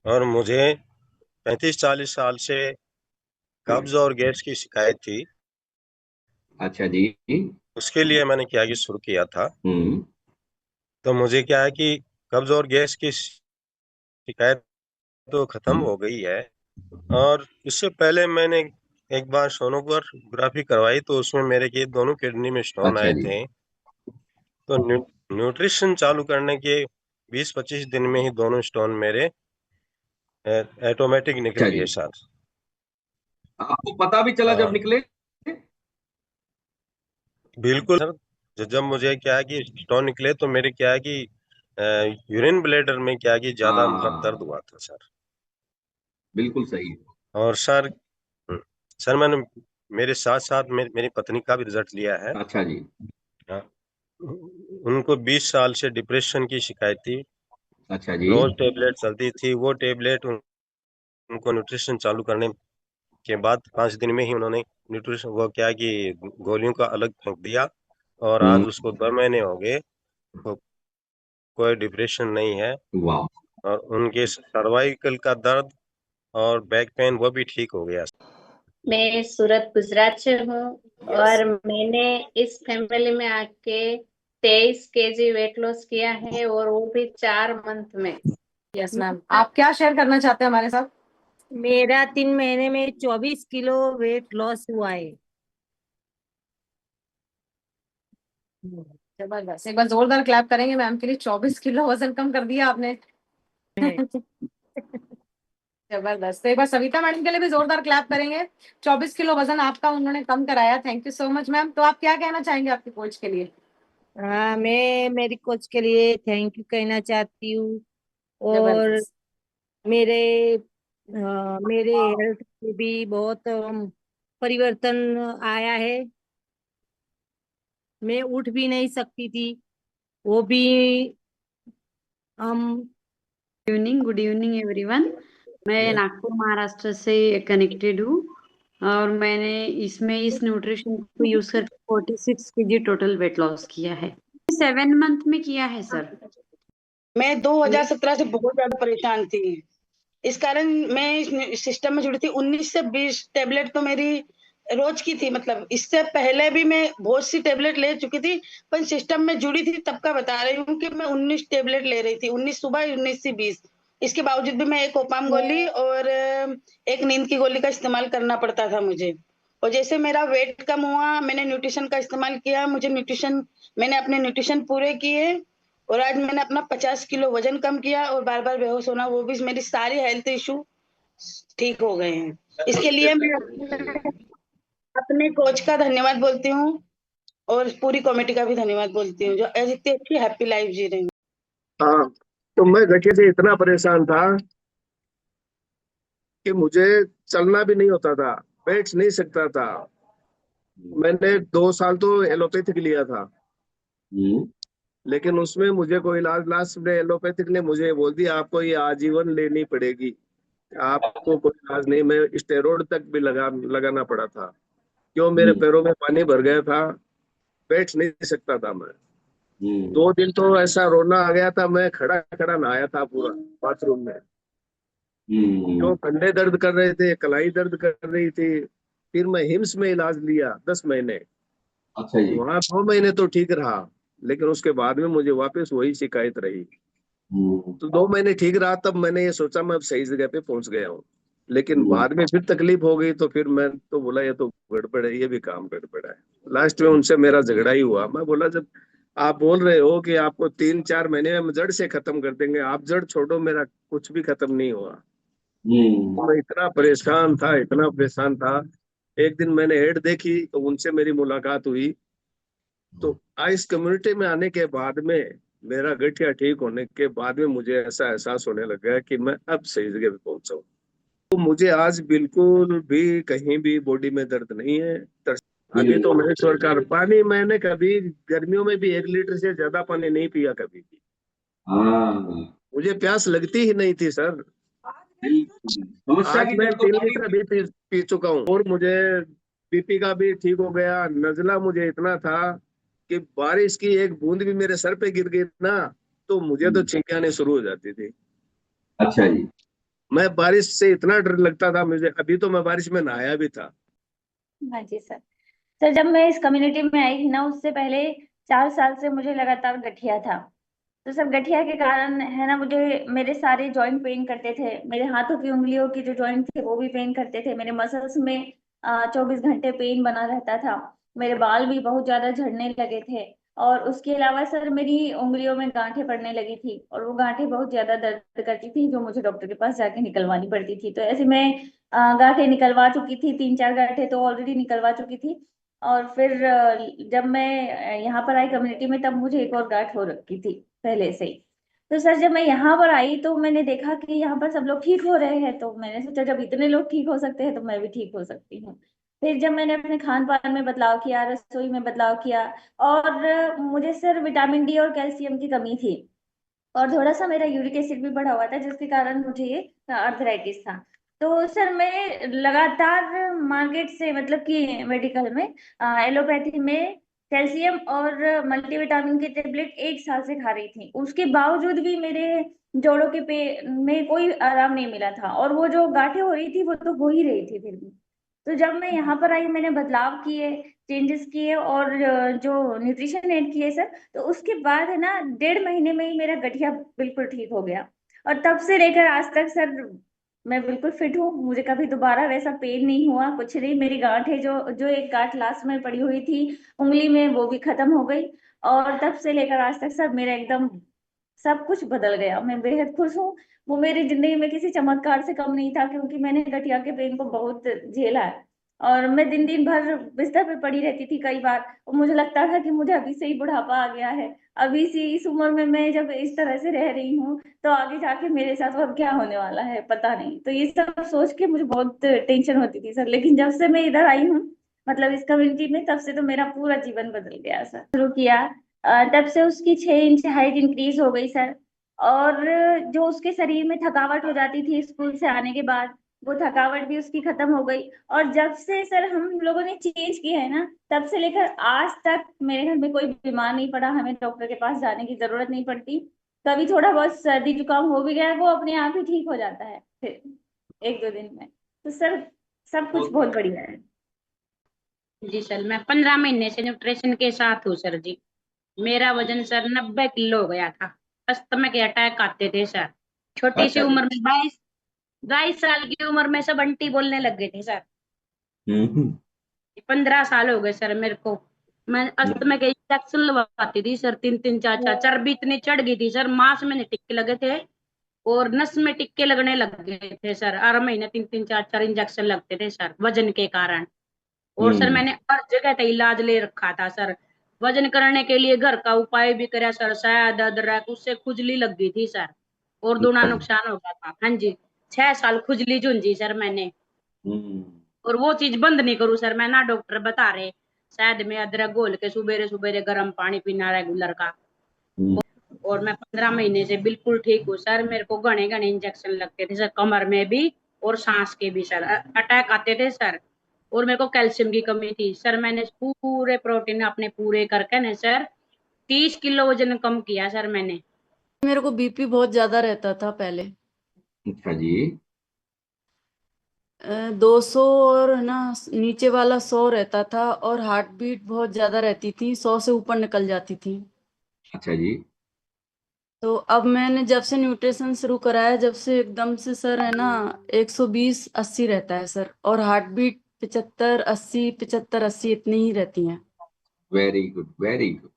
और मुझे 35-40 साल से कब्ज और गैस की शिकायत थी। अच्छा जी। उसके लिए मैंने क्या कि शुरू किया था। हम्म। तो मुझे क्या है कि कब्ज और गैस की शिकायत तो खत्म हो गई है। और इससे पहले मैंने एक बार सोनोग्राफी करवाई, तो उसमें मेरे के दोनों किडनी में स्टोन अच्छा आए जी। थे। तो न्यूट्रिशन चालू करने के 20-25 दिन में ही दोनों स्टोन मेरे ऑटोमेटिक निकल अच्छा गए जी। सर। आपको पता भी चला जब हाँ, निकले? बिल्कुल सर। जब मुझे क्या है कि स्टोन निकले, तो मेरे क्या है कि यूरिन ब्लैडर में क्या है कि ज्यादा मतलब दर्द हाँ, हुआ था सर। बिल्कुल सही। और सर, सर मैंने मेरे साथ साथ मेरी पत्नी का भी रिजल्ट लिया है। अच्छा जी। हाँ, उनको 20 साल से डिप्रेशन की शिकायत थी। अच्छा जी। रोज टेबलेट चलती थी, वो टेबलेट उनको न्यूट्रिशन चालू करने के बाद 5 दिन में ही उन्होंने न्यूट्रिशन वो क्या कि गोलियों का अलग फेंक दिया। और आज हम्म। उसको 2 महीने हो गए, तो कोई डिप्रेशन नहीं है। वाह। और उनके सर्वाइकल का दर्द और बैक पेन वो भी ठीक हो गया। मैं सूरत गुजरात से हूँ। यस। और मैंने इस फैमिली में आके 23 kg वेट लॉस किया है, और वो भी 4 मंथ में। यस मैम, आप क्या शेयर करना चाहते हैं हमारे साथ? मेरा 3 महीने में 24 किलो वेट लॉस हुआ है। जबरदस्त, एक बार जोरदार क्लैप करेंगे मैम के लिए। 24 किलो वजन कम कर दिया आपने। है। जबरदस्त। तो एक बार सविता मैडम के लिए भी जोरदार क्लैप करेंगे। 24 किलो वजन आपका उन्होंने कम कराया। Thank you so much ma'am. तो आप क्या कहना चाहेंगे आपके कोच के लिए? हाँ, मैं मेरी कोच के लिए थैंक यू कहना चाहती हूँ। और जबरदस्त। मेरे मेरे हेल्थ में भी बहुत परिवर्तन आया है। मैं उठ भी नहीं सकती थी, वो भी हम। Good evening everyone. मैं नागपुर महाराष्ट्र से कनेक्टेड हूँ। और मैंने इसमें इस न्यूट्रिशन को यूज करके 46 kg टोटल वेट लॉस किया है। 7 मंथ में किया है सर। मैं 2017 से बहुत ज्यादा परेशान थी। इस कारण मैं इस सिस्टम में जुड़ी थी। 19 से 20 टेबलेट तो मेरी रोज की थी। मतलब इससे पहले भी मैं बहुत सी टेबलेट ले चुकी थी, पर सिस्टम में जुड़ी थी तब का बता रही हूँ कि मैं 19 टेबलेट ले रही थी। 19 सुबह, 19 से 20। इसके बावजूद भी मैं एक ओपाम गोली और एक नींद की गोली का इस्तेमाल करना पड़ता था मुझे। और जैसे मेरा वेट कम हुआ, मैंने न्यूट्रिशन का इस्तेमाल किया। मैंने अपने न्यूट्रिशन पूरे किए। और आज मैंने अपना 50 किलो वजन कम किया, और बार बार बेहोश होना, वो भी मेरी सारी हेल्थ इशू ठीक हो गए हैं। इसके लिए मैं अपने कोच का धन्यवाद बोलती हूँ, और पूरी कमेटी का भी धन्यवाद बोलती हूँ, जो आज इतनी अच्छी हैप्पी लाइफ जी रही है। हाँ, तो मैं गठिया से इतना परेशान था कि मुझे चलना भी नहीं होता था, बैठ नहीं सकता था। मैंने 2 साल तो एलोपैथिक लिया था, हम्म। लेकिन उसमें मुझे कोई इलाज, लास्ट में एलोपैथिक ने मुझे बोल दिया आपको ये आजीवन लेनी पड़ेगी, आपको कोई इलाज नहीं। मैं स्टेरॉइड तक भी लगाना पड़ा था। क्यों, मेरे हम्म। पैरों में पानी भर गया था, बैठ नहीं सकता था मैं। हम्म। 2 दिन तो ऐसा रोना आ गया था, मैं खड़ा खड़ा नहाया था पूरा बाथरूम में। हम्म। जो कंधे दर्द कर रहे थे, कलाई दर्द कर रही थी। फिर मैं हिम्स में इलाज लिया 10 महीने। अच्छा जी। वहां 2 महीने तो ठीक रहा, लेकिन उसके बाद में मुझे वापस वही शिकायत रही। हम्म। तो 2 महीने ठीक रहा, तब मैंने ये सोचा मैं अब सही जगह पे पहुंच गया हूँ। लेकिन हम्म। बाद में फिर तकलीफ हो गई, तो फिर मैं तो बोला ये तो गड़बड़ है, ये भी काम गड़बड़ है। लास्ट में उनसे मेरा झगड़ा ही हुआ। मैं बोला जब आप बोल रहे हो कि आपको 3-4 महीने में हम जड़ से खत्म कर देंगे, आप जड़ छोड़ो, मेरा कुछ भी खत्म नहीं हुआ। हम्म। मैं इतना परेशान था, इतना परेशान था। एक दिन मैंने ऐड देखी, तो उनसे मेरी मुलाकात हुई। तो इस कम्युनिटी में आने के बाद में, मेरा गठिया ठीक होने के बाद में, मुझे ऐसा एहसास होने लगा कि मैं अब सही जगह पे पहुंचा हूँ। तो मुझे आज बिल्कुल भी कहीं भी बॉडी में दर्द नहीं है। अभी तो हम्म। मेरे सरकार, पानी मैंने कभी गर्मियों में भी 1 लीटर से ज्यादा पानी नहीं पिया कभी भी। हाँ, मुझे प्यास लगती ही नहीं थी सर। बिल्कुल समस्या आज की मैं जड़ तो तीन पानी लीटर थी। भी पी चुका हूँ, और मुझे बीपी का भी ठीक हो गया। नजला मुझे इतना था कि बारिश की एक बूंद भी मेरे सर पे गिर गई ना, तो मुझे तो हम्म। छींकें आने शुरू हो जाती थी। अच्छा जी। मैं बारिश से इतना डर लगता था मुझे, अभी तो मैं बारिश में नहाया भी था। हाँ जी सर। सर जब मैं इस कम्युनिटी में आई थी ना, उससे पहले 4 साल से मुझे लगातार गठिया था। तो सर गठिया के कारण है ना, मुझे मेरे सारे जॉइंट पेन करते थे, मेरे हाथों की उंगलियों की जो जॉइंट थे वो भी पेन करते थे, मेरे मसल्स में 24 घंटे पेन बना रहता था, मेरे बाल भी बहुत ज्यादा झड़ने लगे थे। और उसके अलावा सर मेरी उंगलियों में गांठें पड़ने लगी थी, और वो गांठें बहुत ज्यादा दर्द करती थी, जो मुझे डॉक्टर के पास जाके निकलवानी पड़ती थी। तो ऐसे मैं गांठें निकलवा चुकी थी, 3-4 गांठें तो ऑलरेडी निकलवा चुकी थी। और फिर जब मैं यहाँ पर आई कम्युनिटी में, तब मुझे एक और गांठ हो रखी थी पहले से ही। तो सर जब मैं यहाँ पर आई तो मैंने देखा कि यहाँ पर सब लोग ठीक हो रहे हैं, तो मैंने सोचा जब इतने लोग ठीक हो सकते हैं तो मैं भी ठीक हो सकती हूँ। फिर जब मैंने अपने खान पान में बदलाव किया, रसोई में बदलाव किया, और मुझे सर विटामिन डी और कैल्शियम की कमी थी, और थोड़ा सा मेरा यूरिक एसिड भी बढ़ा हुआ था, जिसके कारण मुझे ये आर्थराइटिस था। तो सर मैं लगातार मार्केट से, मतलब कि मेडिकल में, एलोपैथी में कैल्शियम और मल्टीविटामिन की टेबलेट 1 साल से खा रही थी। उसके बावजूद भी मेरे जोड़ों के पे में कोई आराम नहीं मिला था, और वो जो गांठें हो रही थी वो तो हो ही रही थी फिर भी। तो जब मैं यहाँ पर आई, मैंने बदलाव किए, चेंजेस किए, और जो न्यूट्रिशन ऐड किए सर, तो उसके बाद है ना 1.5 महीने में ही मेरा गठिया बिल्कुल ठीक हो गया। और तब से लेकर आज तक सर मैं बिल्कुल फिट हूँ, मुझे कभी दोबारा वैसा पेन नहीं हुआ, कुछ नहीं। मेरी गांठ है, जो जो एक गांठ लास्ट में पड़ी हुई थी उंगली में, वो भी खत्म हो गई। और तब से लेकर आज तक सर मेरा एकदम सब कुछ बदल गया, मैं बेहद खुश हूँ। वो मेरी जिंदगी में किसी चमत्कार से कम नहीं था, क्योंकि मैंने गठिया के पेन को बहुत झेला है। और मैं दिन दिन भर बिस्तर पे पड़ी रहती थी कई बार, और मुझे लगता था कि मुझे अभी से ही बुढ़ापा आ गया है। अभी से इस उम्र में मैं जब इस तरह से रह रही हूँ, तो आगे जाके मेरे साथ अब क्या होने वाला है पता नहीं। तो ये सब सोच के मुझे बहुत टेंशन होती थी सर, लेकिन जब से मैं इधर आई हूँ, मतलब इस कम्युनिटी में, तब से तो मेरा पूरा जीवन बदल गया सर। शुरू किया, तब से उसकी 6 इंच हाइट इंक्रीज हो गई सर। और जो उसके शरीर में थकावट हो जाती थी स्कूल से आने के बाद, वो थकावट भी उसकी खत्म हो गई। और जब से सर हम लोगों ने चेंज किया है ना, तब से लेकर आज तक मेरे घर में कोई बीमार नहीं पड़ा, हमें डॉक्टर के पास जाने की जरूरत नहीं पड़ती। कभी थोड़ा बहुत सर्दी जुकाम हो भी गया, वो अपने आप ही ठीक हो जाता है फिर 1-2 दिन में। तो सर सब कुछ बहुत बढ़िया है। जी सर, मैं 15 महीने से न्यूट्रिशन के साथ हूँ सर जी। मेरा वजन सर 90 किलो हो गया था। अस्थमा के अटैक आते थे सर। छोटी सी अच्छा जी। उम्र में 22 साल की उम्र में सब आंटी बोलने लग गए थे सर। हम्म 15 साल हो गए सर मेरे को। मैं अस्थमा के इंजेक्शन लगवाती थी सर, 3-3 4-4। चर्बी इतनी चढ़ गई थी सर, मांस में नहीं टिक्के लगे थे, और नस में टिक्के लगने लग गए थे सर। हर महीने 3-3 4-4 इंजेक्शन लगते थे सर, वजन के कारण। और सर मैंने हर जगह पे इलाज ले रखा था सर। वजन करने के लिए घर का उपाय भी कराया सर, शायद अदरक, उससे खुजली लग गई थी सर, और दूना नुकसान हो गया था। हाँ जी, 6 साल खुजली झुंझी सर मैंने। और वो चीज बंद नहीं करूँ सर मैं ना, डॉक्टर बता रहे शायद मैं अदरक घोल के सुबेरे सुबेरे गर्म पानी पीना रेगुलर का। और मैं 15 महीने से बिल्कुल ठीक हूँ सर। मेरे को घने घने इंजेक्शन लगते थे सर, कमर में भी और सांस के भी सर। अटैक आते थे सर, और मेरे को कैल्शियम की कमी थी सर। मैंने पूरे प्रोटीन अपने पूरे करके ना सर 30 किलो वजन कम किया सर मैंने। मेरे को बीपी बहुत ज्यादा रहता था पहले। अच्छा जी। 200 और है ना, नीचे वाला 100 रहता था, और हार्ट बीट बहुत ज्यादा रहती थी, 100 से ऊपर निकल जाती थी। अच्छा जी। तो अब मैंने जब से न्यूट्रिशन शुरू कराया, जब से एकदम से सर है ना 120-80 रहता है सर, और हार्ट बीट 75-80 75-80 इतनी ही रहती हैं। Very good very good.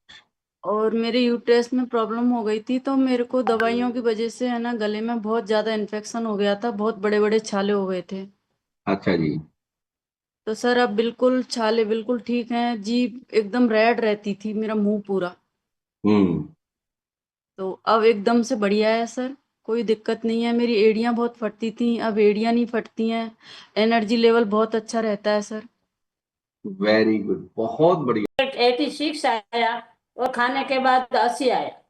और मेरे यूट्रस में प्रॉब्लम हो गई थी, तो मेरे को दवाइयों की वजह से है ना गले में बहुत ज्यादा इन्फेक्शन हो गया था, बहुत बड़े बड़े छाले हो गए थे। अच्छा जी। तो सर अब बिल्कुल छाले बिल्कुल ठीक हैं, जीभ एकदम रेड रहती थी, मेरा मुंह पूरा। तो अब एकदम से बढ़िया है सर, कोई दिक्कत नहीं है। मेरी एड़ियां बहुत फटती थी, अब एड़ियां नहीं फटती हैं। एनर्जी लेवल बहुत अच्छा रहता है सर। वेरी गुड, बहुत बढ़िया। 86 आया, और खाने के बाद 80 आया।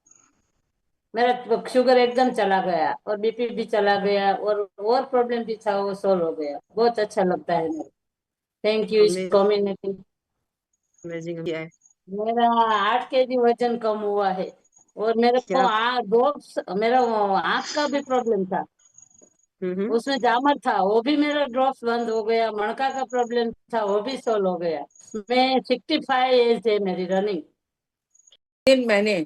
मेरा शुगर एकदम चला गया, और बीपी भी चला गया, और प्रॉब्लम भी था वो सॉल्व हो गया। बहुत अच्छा लगता है मेरे। थैंक यू इस कम्युनिटी। मेरा 8 kg वजन कम हुआ है, और मेरे को मेरा आँख का भी प्रॉब्लम था। उसमें जामर था, वो भी मेरा ड्रॉप्स बंद हो गया। मणका का प्रॉब्लम था, वो भी सॉल्व हो गया। मैं 65 एज है मेरी रनिंग। दिन मैंने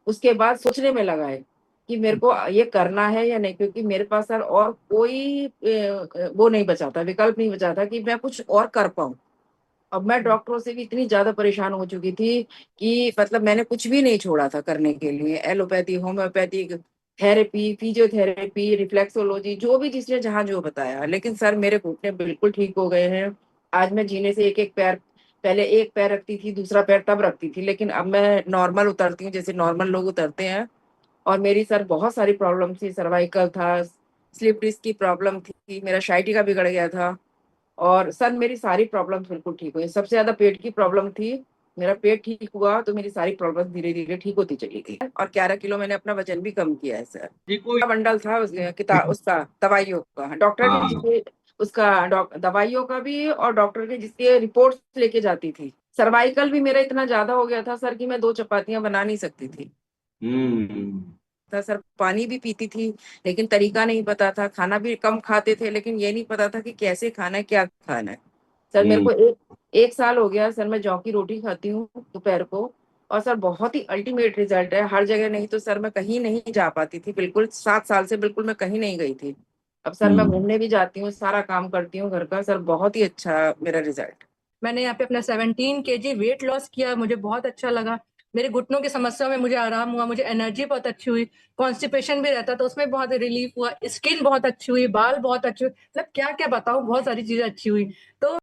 उसके बाद सोचने में लगा है कि मेरे को ये करना है या नहीं, क्योंकि मेरे पास सर और कोई वो नहीं बचा था, विकल्प नहीं बचा था कि मैं कुछ और कर पाऊं। अब मैं डॉक्टरों से भी इतनी ज्यादा परेशान हो चुकी थी कि मतलब मैंने कुछ भी नहीं छोड़ा था करने के लिए, allopathy, homeopathic, therapy, physiotherapy, reflexology, जो भी जिसने जहाँ जो बताया। लेकिन सर मेरे घुटने बिल्कुल ठीक हो गए हैं। आज मैं जीने से एक एक पैर, पहले एक पैर रखती थी, दूसरा पैर तब रखती थी, लेकिन अब मैं नॉर्मल उतरती हूँ जैसे नॉर्मल लोग उतरते हैं। और मेरी सर बहुत सारी प्रॉब्लम थी, सर्वाइकल था, स्लिप डिस्क की प्रॉब्लम थी, मेरा शाइटिका बिगड़ गया था। और सर मेरी सारी प्रॉब्लम्स बिल्कुल ठीक हुई। सबसे ज्यादा पेट की प्रॉब्लम थी, मेरा पेट ठीक हुआ तो मेरी सारी प्रॉब्लम्स धीरे धीरे ठीक होती चली गई। और 11 किलो मैंने अपना वजन भी कम किया है सर। बंडल था उसका दवाइयों का, डॉक्टर के जिसके दवाइयों का भी, और डॉक्टर के जिसके रिपोर्ट्स लेके जाती थी। सर्वाइकल भी मेरा इतना ज्यादा हो गया था सर कि मैं 2 चपातियां बना नहीं सकती थी। था सर, पानी भी पीती थी लेकिन तरीका नहीं पता था, खाना भी कम खाते थे लेकिन ये नहीं पता था कि कैसे खाना है, क्या खाना है। सर मेरे को एक साल हो गया सर, मैं जौ की रोटी खाती हूँ दोपहर को, और सर बहुत ही अल्टीमेट रिजल्ट है। हर जगह नहीं तो सर मैं कहीं नहीं जा पाती थी, बिल्कुल 7 साल से बिल्कुल मैं कहीं नहीं गई थी। अब सर मैं घूमने भी जाती हूँ, सारा काम करती हूँ घर का। सर बहुत ही अच्छा मेरा रिजल्ट। मैंने यहाँ पे अपना 17 kg वेट लॉस किया, मुझे बहुत अच्छा लगा। मेरे घुटनों की समस्या में मुझे आराम हुआ, मुझे एनर्जी बहुत अच्छी हुई, कॉन्स्टिपेशन भी रहता था उसमें बहुत रिलीफ हुआ, स्किन बहुत अच्छी हुई, बाल बहुत अच्छे हुए, मतलब क्या क्या बताऊं, बहुत सारी चीजें अच्छी हुई। तो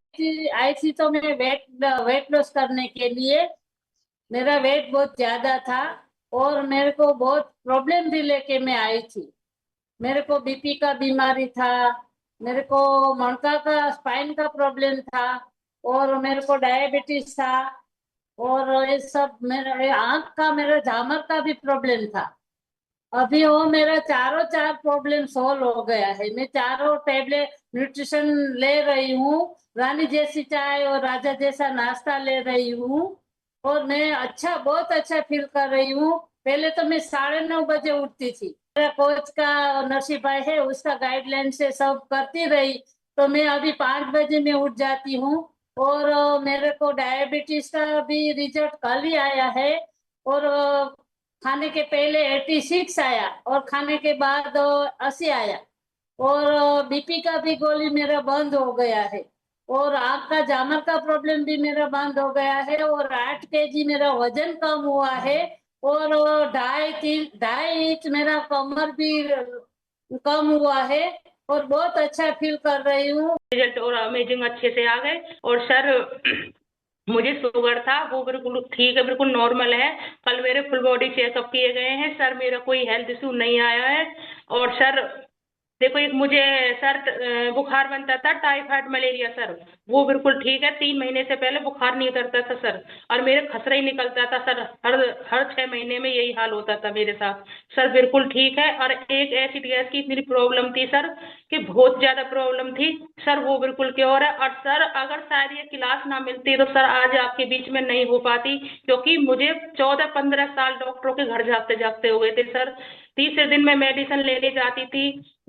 आई थी तो मैं वेट लॉस करने के लिए, मेरा वेट बहुत ज्यादा था और मेरे को बहुत प्रॉब्लम भी लेके मैं आई थी। मेरे को बीपी का बीमारी था, मेरे को मणका का स्पाइन का प्रॉब्लम था, और मेरे को डायबिटीज था, और ये सब मेरे आंख का, मेरा झामर का भी प्रॉब्लम था। अभी वो मेरा चार प्रॉब्लम सॉल्व हो गया है। मैं चारों टेबलेट न्यूट्रिशन ले रही हूँ, रानी जैसी चाय और राजा जैसा नाश्ता ले रही हूँ, और मैं अच्छा, बहुत अच्छा फील कर रही हूँ। पहले तो मैं 9:30 बजे उठती थी, मेरा कोच का नरसिंह भाई है, उसका गाइडलाइन से सब करती रही, तो मैं अभी 5 बजे में उठ जाती हूँ। और मेरे को डायबिटीज का भी रिजल्ट कल ही आया है, और खाने के पहले 86 आया और खाने के बाद 80 आया, और बीपी का भी गोली मेरा बंद हो गया है, और आँख का जामर का प्रॉब्लम भी मेरा बंद हो गया है, और 8 kg मेरा वजन कम हुआ है, और 2.5 इंच मेरा कमर भी कम हुआ है, और बहुत अच्छा फील कर रही हूँ। रिजल्ट और अमेजिंग अच्छे से आ गए। और सर मुझे शुगर था, वो बिल्कुल ठीक है, बिल्कुल नॉर्मल है। कल मेरे फुल बॉडी चेकअप किए गए हैं सर, मेरा कोई हेल्थ इशू नहीं आया है। और सर देखो, एक मुझे सर बुखार बनता था, टाइफाइड मलेरिया सर, वो बिल्कुल ठीक है। 3 महीने से पहले बुखार नहीं उतरता था सर, और मेरे खसरा ही निकलता था सर, हर 6 महीने में यही हाल होता था मेरे साथ। सर बिल्कुल ठीक है। और एक एसिड गैस की मेरी प्रॉब्लम थी सर, कि बहुत ज्यादा प्रॉब्लम थी सर, वो बिल्कुल क्योर है। और सर अगर शायद ये क्लास ना मिलती तो सर आज आपके बीच में नहीं हो पाती, क्योंकि मुझे 14-15 साल डॉक्टरों के घर जाते जाते हुए थे सर। तीसरे दिन मैं मेडिसिन लेने जाती थी,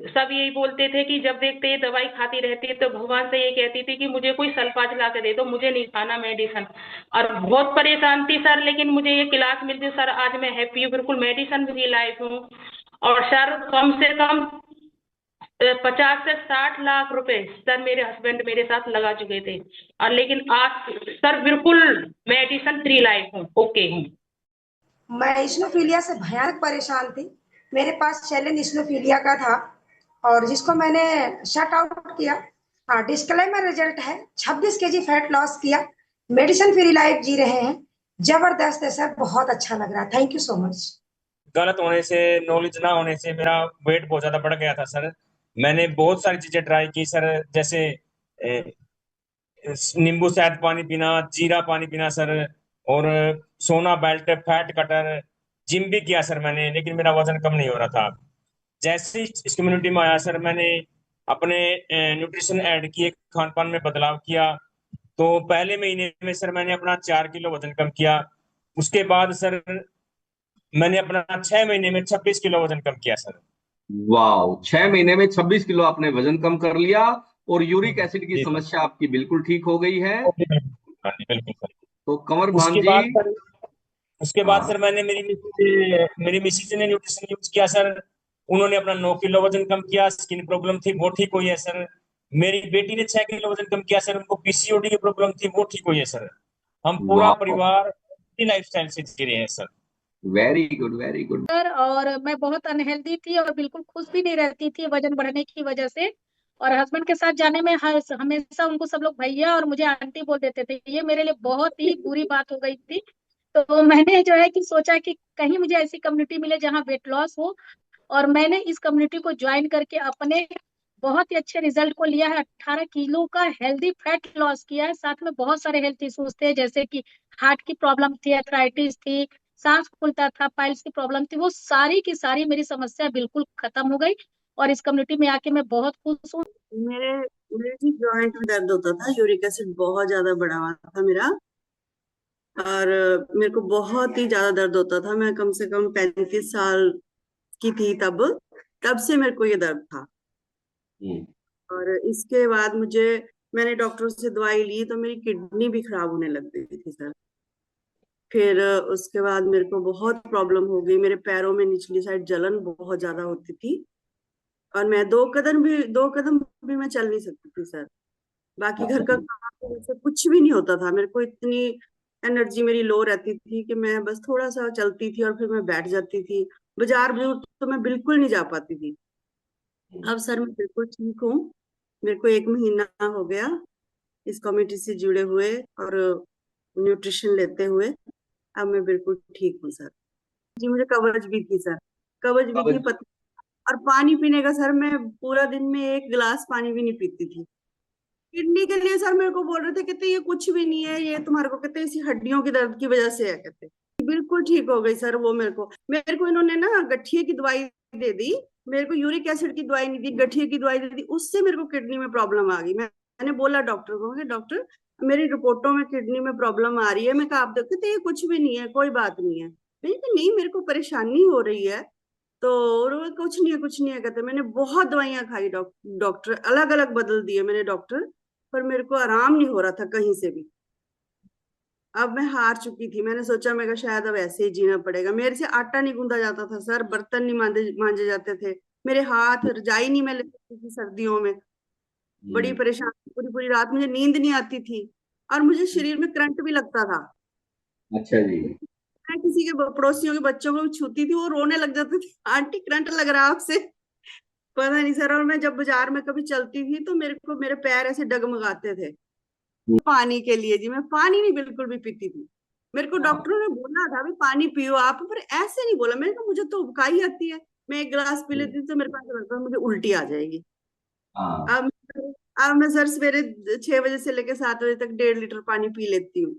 सब यही बोलते थे कि जब देखते ये दवाई खाती रहती है, तो भगवान से ये कहती थी कि मुझे कोई सल्फाज ला के दे दो, मुझे नहीं खाना मेडिसिन। और बहुत परेशान थी सर, लेकिन मुझे ये क्लास मिलती सर, आज मैं हैप्पी हूँ, बिल्कुल मेडिसिन भी लाइफ हूँ। और सर कम से कम 50 से 60 लाख रुपए सर मेरे हस्बैंड मेरे साथ लगा चुके थे, और लेकिन आज सर बिल्कुल मेडिसिन फ्री लाइफ हूँ, ओके हूँ। मैं इस्नोफीलिया से भयानक परेशान थी। मेरे पास चैलेंज इस्नोफीलिया का था, और जिसको मैंने शट आउट किया। हाँ, डिस्क्लेमर रिजल्ट है, 26 kg फैट लॉस किया, मेडिसिन फ्री लाइफ जी रहे हैं। जबरदस्त है सर, बहुत अच्छा लग रहा है। Thank you so much. गलत होने से, नॉलेज ना होने से मेरा वेट बहुत ज्यादा बढ़ गया था सर। मैंने बहुत सारी चीजें ट्राई की सर, जैसे नींबू शहद पानी पीना, जीरा पानी पीना सर, और सोना बेल्ट, फैट कटर, जिम भी किया सर मैंने, लेकिन मेरा वजन कम नहीं हो रहा था। जैसे ही इस कम्युनिटी में आया सर, मैंने अपने न्यूट्रिशन ऐड किए, खान पान में बदलाव किया, तो पहले महीने में सर मैंने अपना 4 किलो वजन कम किया। उसके बाद सर मैंने अपना 6 महीने में 26 किलो वजन कम किया सर। वाह, 6 महीने में 26 किलो आपने वजन कम कर लिया और यूरिक एसिड की जी सर। समस्या आपकी बिल्कुल ठीक हो गई है। हाँ जी, बिल्कुल सर। तो कंवर भान उसके जी। बाद सर उसके बाद हाँ। सर मैंने मेरी मिसेज ने न्यूट्रिशन यूज किया सर। उन्होंने अपना 9 किलो वजन कम किया, स्किन प्रॉब्लम थी वो ठीक हुई है सर। मेरी बेटी ने 6 किलो वजन कम किया सर, उनको पीसीओडी की प्रॉब्लम थी वो ठीक हुई है सर। हम पूरा वाह, परिवार लाइफस्टाइल से जी रहे हैं sir. Very good, very good. Sir और मैं बहुत अनहेल्दी थी और बिल्कुल खुश भी नहीं रहती थी वजन बढ़ने की वजह से। और हस्बैंड के साथ जाने में हमेशा उनको सब लोग भैया और मुझे आंटी बोल देते थे, ये मेरे लिए बहुत ही बुरी बात हो गई थी। तो मैंने जो है कि सोचा कि कहीं मुझे ऐसी कम्युनिटी मिले जहाँ वेट लॉस हो, और मैंने इस कम्युनिटी को ज्वाइन करके अपने बहुत ही अच्छे रिजल्ट को लिया है। 18 किलो का हेल्दी फैट लॉस किया है। साथ में बहुत सारे हेल्थ इश्यूज थे, जैसे कि हार्ट की प्रॉब्लम थी, अर्थराइटिस थी, सांस फूलता था, पाइल्स की प्रॉब्लम थी, वो सारी की सारी मेरी समस्या बिल्कुल खत्म हो गई। और इस कम्युनिटी में आके मैं बहुत खुश हूँ। मेरे मेरे भी जॉइंट में दर्द होता था, यूरिक एसिड बहुत ज्यादा बढ़ा हुआ था मेरा। और मेरे को बहुत ही ज्यादा दर्द होता था। मैं कम से कम 35 साल की थी तब तब से मेरे को ये दर्द था। और इसके बाद मैंने डॉक्टर से दवाई ली तो मेरी किडनी भी खराब होने लग गई थी सर। फिर उसके बाद मेरे को बहुत प्रॉब्लम हो गई, मेरे पैरों में निचली साइड जलन बहुत ज्यादा होती थी। और मैं 2 कदम भी मैं चल नहीं सकती थी सर। बाकी घर का काम से कुछ भी नहीं होता था। मेरे को इतनी एनर्जी मेरी लो रहती थी कि मैं बस थोड़ा सा चलती थी और फिर मैं बैठ जाती थी। बाजार भी तो मैं बिल्कुल नहीं जा पाती थी। अब सर मैं बिल्कुल ठीक हूँ। मेरे को 1 महीना हो गया इस कमेटी से जुड़े हुए और न्यूट्रिशन लेते हुए। अब मैं बिल्कुल ठीक हूँ सर जी। मुझे कब्ज भी थी सर, कब्ज भी थी और पानी पीने का सर, मैं पूरा दिन में 1 गिलास पानी भी नहीं पीती थी। किडनी के लिए सर मेरे को बोल रहे थे, कहते ये कुछ भी नहीं है, ये तुम्हारे को कहते इसी हड्डियों की दर्द की वजह से है, कहते बिल्कुल ठीक हो गई सर। वो मेरे को इन्होंने ना गठिए की दवाई दे दी। मेरे को यूरिक एसिड की दवाई नहीं दी, गठिए की दवाई दे दी। उससे मेरे को किडनी में प्रॉब्लम आ गई। मैंने बोला डॉक्टर को कि डॉक्टर मेरी रिपोर्टों में किडनी में प्रॉब्लम आ रही है। मैं कहा आप देखते ये कुछ भी नहीं है, कोई बात नहीं है। नहीं मेरे को परेशानी हो रही है। तो कुछ नहीं है, कुछ नहीं है कहते। मैंने बहुत दवाइयां खाई, डॉक्टर अलग अलग बदल दिए मैंने डॉक्टर, पर मेरे को आराम नहीं हो रहा था कहीं से भी। अब मैं हार चुकी थी। मैंने सोचा मैं कहा शायद अब ऐसे ही जीना पड़ेगा। मेरे से आटा नहीं गूंदा जाता था सर, बर्तन नहीं मांजे जाते थे, मेरे हाथ रजाई नहीं मैं ले सकती थी सर्दियों में। बड़ी परेशान, पूरी पूरी रात मुझे नींद नहीं आती थी और मुझे शरीर में करंट भी लगता था। अच्छा जी। मैं किसी के पड़ोसियों के बच्चों को छूती थी, वो रोने लग जाते थे, आंटी करंट लग रहा है आपसे। पता नहीं सर। और मैं जब बाजार में कभी चलती थी तो मेरे पैर ऐसे डगमगाते थे पानी के लिए जी। मैं पानी नहीं बिल्कुल भी पीती थी। मेरे को डॉक्टरों ने बोला था भी पानी पियो आप, पर ऐसे नहीं बोला। मैंने कहा मुझे तो उबकाई आती है, मैं 1 गिलास पी लेती थी तो मेरे पास लगता है मुझे उल्टी आ जाएगी। अब अब मैं सर सवेरे 6 बजे से लेकर 7 बजे तक 1.5 लीटर पानी पी लेती हूँ।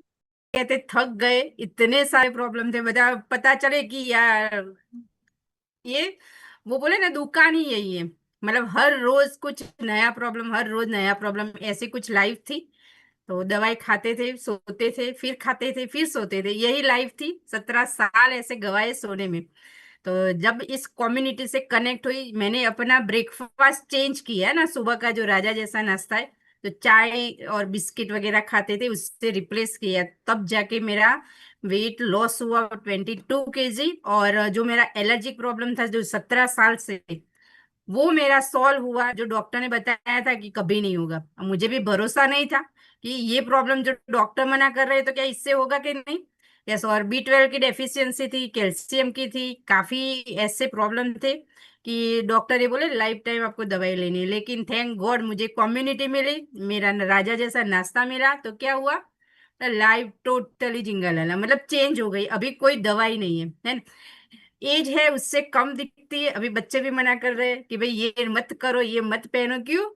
कहते थक गए, इतने सारे प्रॉब्लम थे, पता चले कि यार ये वो बोले ना दुकान ही यही है। मतलब हर रोज कुछ नया प्रॉब्लम, हर रोज नया प्रॉब्लम, ऐसी कुछ लाइफ थी। तो दवाई खाते थे, सोते थे, फिर खाते थे, फिर सोते थे, यही लाइफ थी। 17 साल ऐसे गवाए सोने में। तो जब इस कम्युनिटी से कनेक्ट हुई, मैंने अपना ब्रेकफास्ट चेंज किया ना। सुबह का जो राजा जैसा नाश्ता है, तो चाय और बिस्किट वगैरह खाते थे, उससे रिप्लेस किया। तब जाके मेरा वेट लॉस हुआ 22 kg। और जो मेरा एलर्जिक प्रॉब्लम था जो 17 साल से, वो मेरा सॉल्व हुआ। जो डॉक्टर ने बताया था कि कभी नहीं होगा। मुझे भी भरोसा नहीं था कि ये प्रॉब्लम जो डॉक्टर मना कर रहे हैं तो क्या इससे होगा कि नहीं। यस। और B12 की डेफिशिएंसी थी, कैल्शियम की थी, काफी ऐसे प्रॉब्लम थे कि डॉक्टर ये बोले लाइफ टाइम आपको दवाई लेनी है। लेकिन थैंक गॉड मुझे कम्युनिटी मिली, मेरा राजा जैसा नाश्ता मिला, तो क्या हुआ, लाइफ टोटली जिंगलाला, मतलब चेंज हो गई। अभी कोई दवाई नहीं है। एज है उससे कम दिखती है। अभी बच्चे भी मना कर रहे हैं कि भाई ये मत करो, ये मत पहनो, क्यों,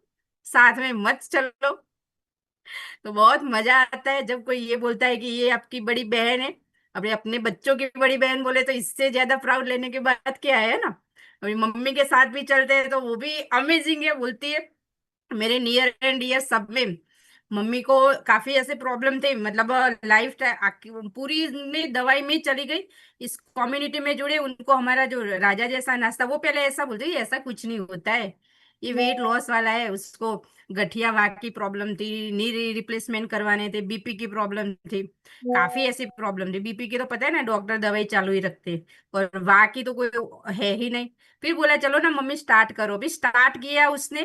साथ में मत चलो। तो बहुत मजा आता है जब कोई ये बोलता है कि ये आपकी बड़ी बहन है। अभी अपने बच्चों की बड़ी बहन बोले तो इससे ज्यादा प्राउड लेने की बात क्या है ना। अभी मम्मी के साथ भी चलते हैं तो वो भी अमेजिंग है, बोलती है। मेरे नियर एंड डियर सब में मम्मी को काफी ऐसे प्रॉब्लम थे, मतलब लाइफ पूरी में दवाई में चली गई। इस कम्युनिटी में जुड़े, उनको हमारा जो राजा जैसा नाश्ता, वो पहले ऐसा बोलते ये ऐसा कुछ नहीं होता है, ये वेट लॉस वाला है। उसको गठिया वात की प्रॉब्लम थी, नी रिप्लेसमेंट करवाने थे, बीपी की प्रॉब्लम थी, काफी ऐसी प्रॉब्लम थी। बीपी की तो पता है ना, डॉक्टर दवाई चालू ही रखते, और वाह की तो कोई है ही नहीं। फिर बोला चलो ना मम्मी स्टार्ट करो। भी स्टार्ट किया उसने,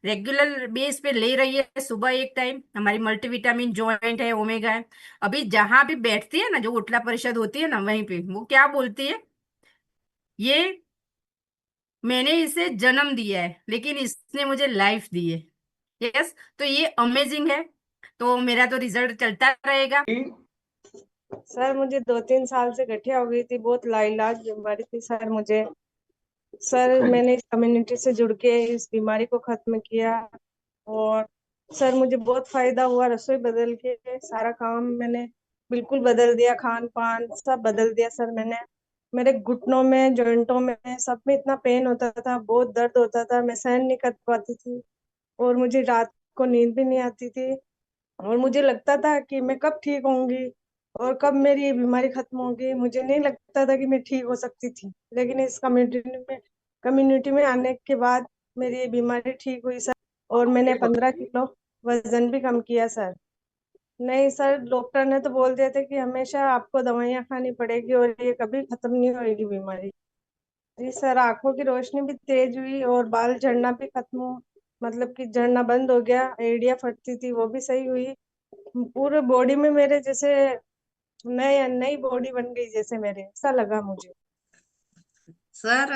रेगुलर बेस पे ले रही है। सुबह एक टाइम हमारी मल्टीविटामिन जॉइंट है, ओमेगा है। अभी जहां भी बैठती है ना, जो उठला परिषद होती है ना, वहीं पे वो क्या बोलती है, ये मैंने इसे जन्म दिया है लेकिन इसने मुझे लाइफ दी है। यस, तो ये अमेजिंग है। तो मेरा तो रिजल्ट चलता रहेगा। सर मुझे 2-3 साल से गठिया हो गई थी, बहुत लाइलाज बीमारी थी सर मुझे। सर मैंने इस कम्युनिटी से जुड़ के इस बीमारी को खत्म किया, और सर मुझे बहुत फायदा हुआ। रसोई बदल के सारा काम मैंने बिल्कुल बदल दिया, खान पान सब बदल दिया सर मैंने। मेरे घुटनों में, जॉइंटों में, सब में इतना पेन होता था, बहुत दर्द होता था, मैं सहन नहीं कर पाती थी, और मुझे रात को नींद भी नहीं आती थी, और मुझे लगता था कि मैं कब ठीक होंगी और कब मेरी ये बीमारी खत्म होगी। मुझे नहीं लगता था कि मैं ठीक हो सकती थी, लेकिन इस कम्युनिटी में आने के बाद मेरी ये बीमारी ठीक हुई सर, और मैंने 15 किलो वजन भी कम किया सर। नहीं सर, डॉक्टर ने तो बोल दिया था कि हमेशा आपको दवाइयाँ खानी पड़ेगी और ये कभी खत्म नहीं होगी बीमारी। जी सर, आंखों की रोशनी भी तेज हुई और बाल झड़ना भी खत्म हो, मतलब कि झड़ना बंद हो गया। एड़ियाँ फटती थी वो भी सही हुई। पूरे बॉडी में मेरे जैसे नई नई बॉडी बन गई, जैसे मेरे ऐसा लगा मुझे। सर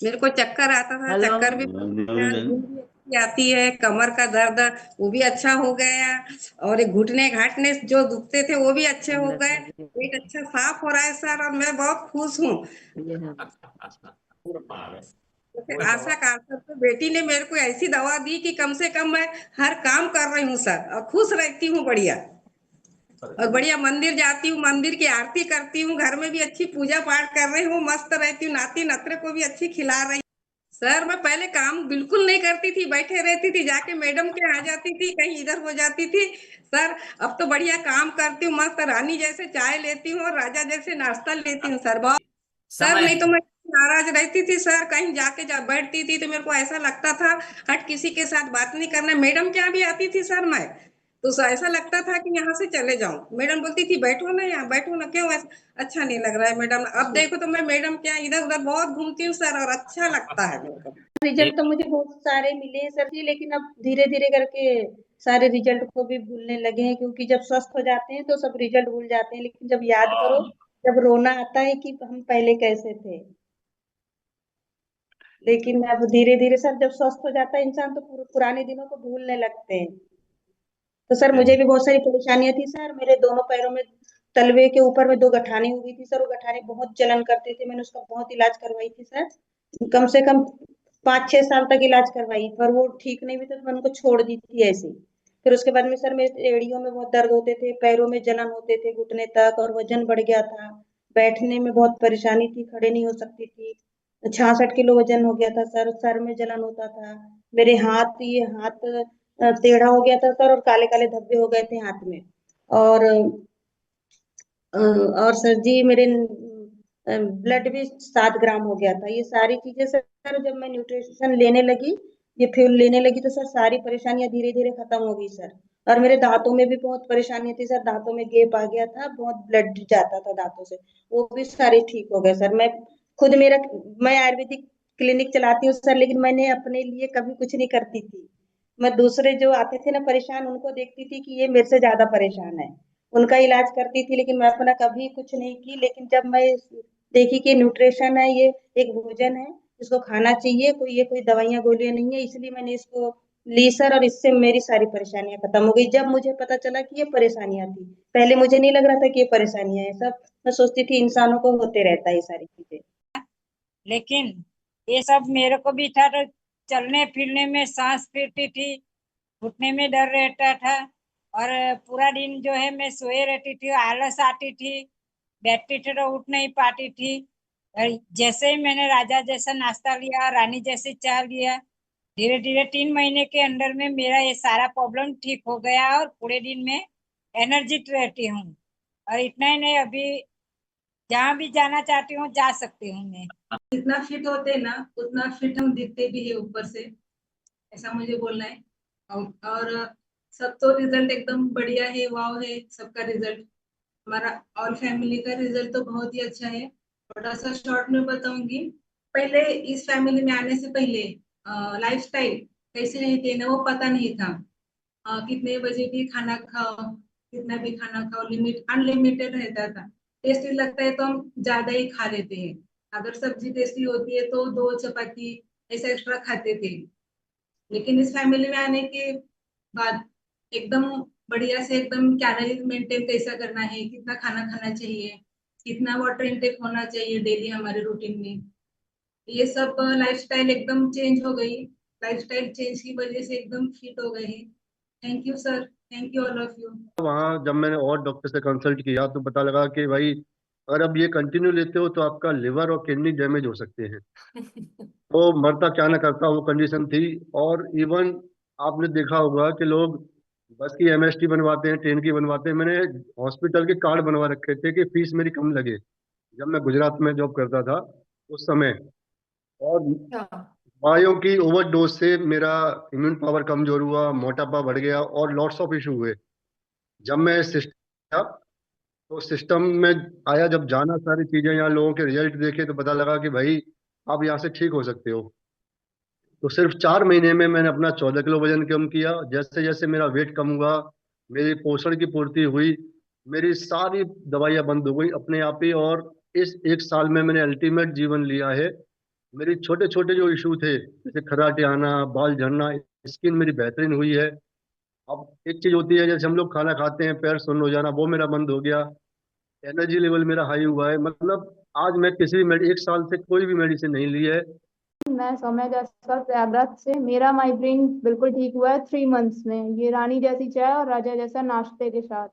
मेरे को चक्कर आता था, हेलो। चक्कर भी नींद भी अच्छी आती है, कमर का दर्द वो भी अच्छा हो गया, और ये घुटने घाटने जो दुखते थे वो भी अच्छे हो गए, पेट अच्छा साफ हो रहा है सर, और मैं बहुत खुश हूँ। तो आशा कारकर तो बेटी ने मेरे को ऐसी दवा दी कि कम से कम मैं हर काम कर रही हूँ सर, और खुश रहती हूँ बढ़िया, और बढ़िया मंदिर जाती हूँ, मंदिर की आरती करती हूँ, घर में भी अच्छी पूजा पाठ कर रही हूँ, मस्त रहती हूँ, नाती नतरे को भी अच्छी खिला रही। सर मैं पहले काम बिल्कुल नहीं करती थी, बैठे रहती थी, जाके मैडम के आ जाती थी, कहीं इधर हो जाती थी सर। अब तो बढ़िया काम करती हूँ, मस्त रानी जैसे चाय लेती हूँ और राजा जैसे नाश्ता लेती हूँ सर। बहुत सर, नहीं तो मैं नाराज रहती थी सर, कहीं जाके बैठती थी तो मेरे को ऐसा लगता था हट किसी के साथ बात नहीं करना। मैडम क्या भी आती थी सर, मैं तो ऐसा लगता था कि यहाँ से चले जाऊं। मैडम बोलती थी बैठो ना, यहाँ बैठो ना, क्यों ऐसा अच्छा नहीं लग रहा है मैडम। अब देखो तो मैं मैडम क्या इधर उधर बहुत घूमती हूँ सर, और अच्छा लगता है मेरे को। रिजल्ट तो मुझे बहुत सारे मिले हैं सर जी, लेकिन अब धीरे धीरे करके सारे रिजल्ट को भी भूलने लगे हैं, क्योंकि जब स्वस्थ हो जाते हैं तो सब रिजल्ट भूल जाते हैं, लेकिन जब याद करो जब रोना आता है कि हम पहले कैसे थे। लेकिन अब धीरे धीरे सर जब स्वस्थ हो जाता है इंसान तो पुराने दिनों को भूलने लगते हैं। तो सर मुझे भी बहुत सारी परेशानियां थी सर, मेरे दोनों पैरों में तलवे के ऊपर में 2 गठाने हुई थी सर, वो गठाने बहुत जलन करते थे, मैंने उसका बहुत इलाज करवाई थी सर, कम से कम 5-6 साल तक इलाज करवाई, पर वो ठीक नहीं हुई तो मैंने उनको छोड़ दी थी ऐसे ही। फिर उसके बाद में सर मेरे एड़ियों में बहुत दर्द होते थे, पैरों में जलन होते थे घुटने तक, और वजन बढ़ गया था, बैठने में बहुत परेशानी थी, खड़े नहीं हो सकती थी, 66 किलो वजन हो गया था सर में जलन होता था, मेरे ये हाथ टेढ़ा हो गया था सर, और काले काले धब्बे हो गए थे हाथ में, और और सर जी मेरे ब्लड भी 7 ग्राम हो गया था। ये सारी चीजें सर जब मैं न्यूट्रिशन लेने लगी, ये फ्यूल लेने लगी, तो सर सारी परेशानियां धीरे धीरे खत्म हो गई सर। और मेरे दांतों में भी बहुत परेशानी थी सर, दांतों में गैप आ गया था, बहुत ब्लड जाता था दांतों से, वो भी सारे ठीक हो गए सर। मैं आयुर्वेदिक क्लिनिक चलाती हूँ सर, लेकिन मैंने अपने लिए कभी कुछ नहीं करती थी। मैं दूसरे जो आते थे ना परेशान, उनको देखती थी कि ये मेरे से ज्यादा परेशान है, उनका इलाज करती थी, लेकिन मैं अपना कभी कुछ नहीं की। लेकिन जब मैं देखी कि न्यूट्रिशन है, ये एक भोजन है, इसको खाना चाहिए, कोई दवाइयाँ गोलियां नहीं है, इसलिए मैंने इसको ली सर, और इससे मेरी सारी परेशानियां खत्म हो गई। जब मुझे पता चला कि ये परेशानियां थी, पहले मुझे नहीं लग रहा था कि ये परेशानियां हैं, सब मैं सोचती थी इंसानों को होते रहता है ये सारी चीजें। लेकिन ये सब मेरे को भी था, तो चलने फिरने में सांस फिरती थी, घुटने में डर रहता था, और पूरा दिन जो है मैं सोए रहती थी, आलस आती थी, बैठती थी तो उठ नहीं पाती थी। और जैसे ही मैंने राजा जैसा नाश्ता लिया, रानी जैसी चाय लिया, धीरे धीरे 3 महीने के अंदर में मेरा ये सारा प्रॉब्लम ठीक हो गया और पूरे दिन में एनर्जिट रहती हूँ। और इतना ही नहीं, अभी जहाँ भी जाना चाहती हूँ जा सकती हूँ मैं। जितना फिट होते हैं ना उतना फिट हम दिखते भी है ऊपर से, ऐसा मुझे बोलना है। और सब तो रिजल्ट एकदम बढ़िया है, वाव है सबका रिजल्ट। हमारा ऑल फैमिली का रिजल्ट तो बहुत ही अच्छा है। थोड़ा सा शॉर्ट में बताऊंगी, पहले इस फैमिली में आने से पहले लाइफस्टाइल कैसे रहते ना वो पता नहीं था। कितने बजे भी खाना खाओ, कितना भी खाना खाओ, लिमिट अनलिमिटेड रहता था। टेस्टी लगता है तो हम ज्यादा ही खा लेते हैं, अगर सब्जी टेस्टी होती है तो 2 चपाती ऐसा एक्स्ट्रा खाते थे। लेकिन इस फैमिली में आने के बाद एकदम बढ़िया से एकदम कैलोरी मेंटेन कैसा करना है, कितना खाना खाना चाहिए, कितना वाटर इनटेक होना चाहिए डेली हमारे रूटीन में, ये सब लाइफस्टाइल एकदम चेंज हो गई। लाइफस्टाइल चेंज की वजह से एकदम फिट हो गए हैं। Thank you sir, thank you all of you. वहाँ जब मैंने और डॉक्टर से कंसल्ट किया तो पता लगा कि भाई अगर अब ये कंटिन्यू लेते हो तो आपका लिवर और किडनी डैमेज हो सकते हैं। तो मरता क्या ना करता वो कंडीशन थी। और इवन आपने देखा होगा कि लोग बस की एमएसटी बनवाते हैं, ट्रेन की बनवाते हैं। मैंने हॉस्पिटल के कार्ड बनवा रखे थे कि फीस मेरी कम लगे, जब मैं गुजरात में जॉब करता था उस समय। और दवाइयों की ओवरडोज से मेरा इम्यून पावर कमजोर हुआ, मोटापा बढ़ गया और लॉट्स ऑफ इशू हुए। जब मैं सिस्टम तो सिस्टम में आया, जब जाना सारी चीजें, यहाँ लोगों के रिजल्ट देखे तो पता लगा कि भाई आप यहाँ से ठीक हो सकते हो। तो सिर्फ 4 महीने में मैंने अपना 14 किलो वजन कम किया। जैसे जैसे मेरा वेट कम हुआ, मेरी पोषण की पूर्ति हुई, मेरी सारी दवाइयाँ बंद हो गई अपने आप ही। और इस 1 साल में मैंने अल्टीमेट जीवन लिया है। मेरी छोटे छोटे जो इशू थे जैसे खराटे आना, बाल झड़ना, स्किन मेरी बेहतरीन हुई है। अब एक चीज होती है जैसे हम लोग खाना खाते हैं पैर सुन्न हो जाना, वो मेरा बंद हो गया। एनर्जी लेवल मेरा हाई हुआ है। मतलब आज मैं किसी भी 1 साल से कोई भी मेडिसिन नहीं ली है। मैं सौम्या जायसवाल प्रयागराज से। मेरा माइग्रेन बिल्कुल ठीक हुआ है 3 मंथ्स में। ये रानी जैसी चाय और राजा जैसा नाश्ते के साथ।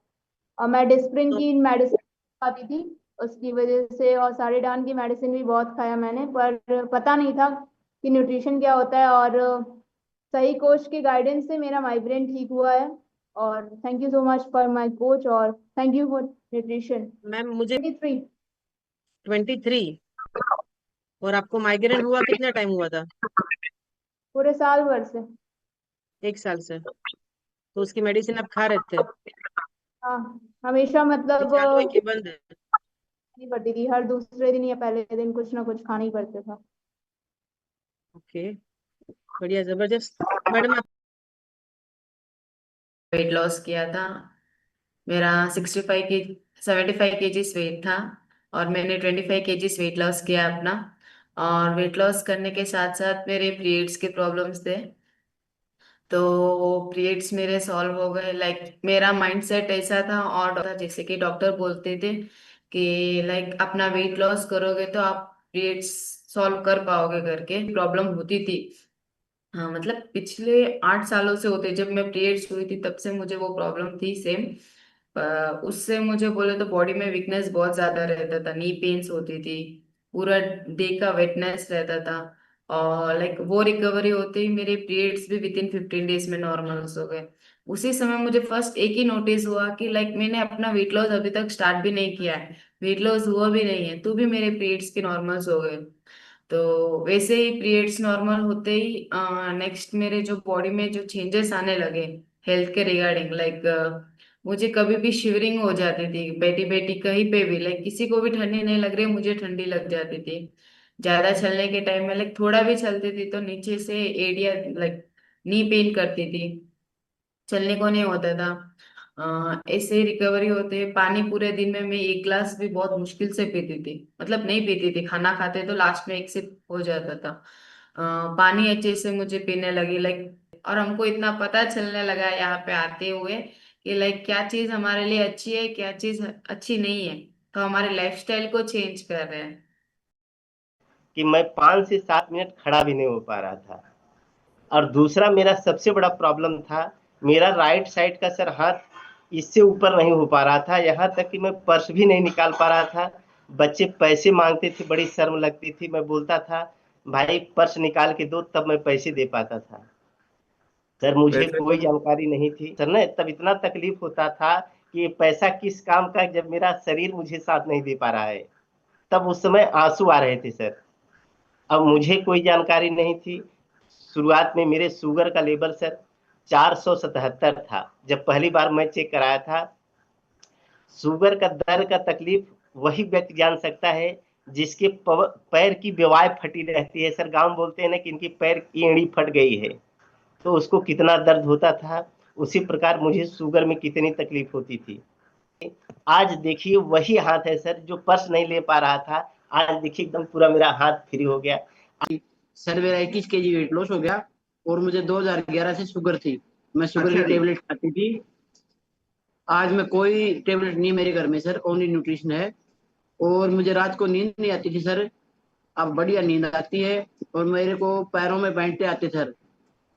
और मैं डिस्प्रिन की मेडिसिन खाती थी उसकी वजह से, और सारिडान की मेडिसिन भी बहुत खाया मैंने, पर पता नहीं था कि न्यूट्रिशन क्या होता है। और सही कोच के गाइडेंस से मेरा माइग्रेन ठीक हुआ है। और thank you so much for my coach और thank you for nutrition. Ma'am मुझे 23 23 और आपको माइग्रेन हुआ कितना टाइम हुआ था? पूरे साल भर से। 1 साल से। तो उसकी मेडिसिन आप खा रहे थे? हाँ, हमेशा मतलब चालू है कि बंद है? नहीं पड़ती थी, हर दूसरे दिन या पहले दिन कुछ ना कुछ खाना ही पड़ता था। ओके, बढ़िया, जबरदस्त। मैडम आप वेट लॉस किया था। मेरा 75 केजीज वेट था और मैंने 25 केजीज वेट लॉस किया अपना। और वेट लॉस करने के साथ साथ मेरे पीरियड्स के प्रॉब्लम्स थे, तो पीरियड्स मेरे सॉल्व हो गए। लाइक मेरा माइंडसेट ऐसा था, और जैसे कि डॉक्टर बोलते थे कि लाइक अपना वेट लॉस करोगे तो आप पीरियड्स सॉल्व कर पाओगे करके। प्रॉब्लम होती थी, हाँ, मतलब पिछले 8 सालों से होते, जब मैं पीरियड्स हुई थी तब से मुझे वो प्रॉब्लम थी सेम। उससे मुझे बोले तो बॉडी में वीकनेस बहुत ज्यादा रहता था, नी पेन्स होती थी, पूरा डे का वेटनेस रहता था। और लाइक वो रिकवरी होते ही मेरे पीरियड्स भी विदिन 15 डेज में नॉर्मल हो गए। उसी समय मुझे फर्स्ट एक ही नोटिस हुआ कि लाइक मैंने अपना वेट लॉस अभी तक स्टार्ट भी नहीं किया है, वेट लॉस हुआ भी नहीं है, तो भी मेरे पीरियड्स के नॉर्मल्स हो गए। तो वैसे ही पीरियड्स नॉर्मल होते ही नेक्स्ट मेरे जो बॉडी में जो चेंजेस आने लगे हेल्थ के रिगार्डिंग, लाइक मुझे कभी भी शिवरिंग हो जाती थी, बैठी बैठी कहीं पे भी, लाइक किसी को भी ठंडी नहीं लग रही, मुझे ठंडी लग जाती थी। ज्यादा चलने के टाइम में लाइक थोड़ा भी चलती थी तो नीचे से एडिया लाइक नी पेन करती थी, चलने को नहीं होता था। ऐसे ही रिकवरी होते। पानी पूरे दिन में मैं 1 गिलास भी बहुत मुश्किल से पीती थी, मतलब नहीं पीती थी, खाना खाते तो लास्ट में 1 सिप हो जाता था। पानी अच्छे से मुझे पीने लगी लाइक। और हमको इतना पता चलने लगा यहाँ पे आते हुए कि लाइक क्या चीज हमारे लिए अच्छी है, क्या चीज अच्छी नहीं है, तो हमारे लाइफस्टाइल को चेंज कर रहे हैं। कि मैं 5 से 7 मिनट खड़ा भी नहीं हो पा रहा था। और दूसरा मेरा सबसे बड़ा प्रॉब्लम था, मेरा राइट साइड का सर हाथ इससे ऊपर नहीं हो पा रहा था, यहाँ तक कि मैं पर्स भी नहीं निकाल पा रहा था। बच्चे पैसे मांगते थे, बड़ी शर्म लगती थी। मैं बोलता था भाई पर्स निकाल के दो तब मैं पैसे दे पाता था। सर मुझे पैसे कोई तो जानकारी नहीं थी सर ना, तब इतना तकलीफ होता था कि ये पैसा किस काम का, जब मेरा शरीर मुझे साथ नहीं दे पा रहा है। तब उस समय आंसू आ रहे थे सर। अब मुझे कोई जानकारी नहीं थी। शुरुआत में मेरे शुगर का लेवल सर 477 था जब पहली बार मैं चेक कराया था। शुगर का दर्द का तकलीफ वही व्यक्ति जान सकता है जिसके पैर की बेवाय फटी रहती है। सर गांव बोलते हैं ना कि इनकी पैर की एड़ी फट गई है, तो उसको कितना दर्द होता था, उसी प्रकार मुझे शुगर में कितनी तकलीफ होती थी। आज देखिए वही हाथ है सर जो पर्स नहीं ले पा रहा था, आज देखिए एकदम पूरा मेरा हाथ फ्री हो गया। सर मेरा 21 kg वेट लॉस हो गया और मुझे 2011 से शुगर थी। मैं शुगर की टेबलेट खाती थी। आज मैं कोई टेबलेट नहीं मेरे घर में सर, ओनली न्यूट्रिशन है। और मुझे रात को नींद नहीं आती थी सर, अब बढ़िया नींद आती है। और मेरे को पैरों में बैंठे आते सर।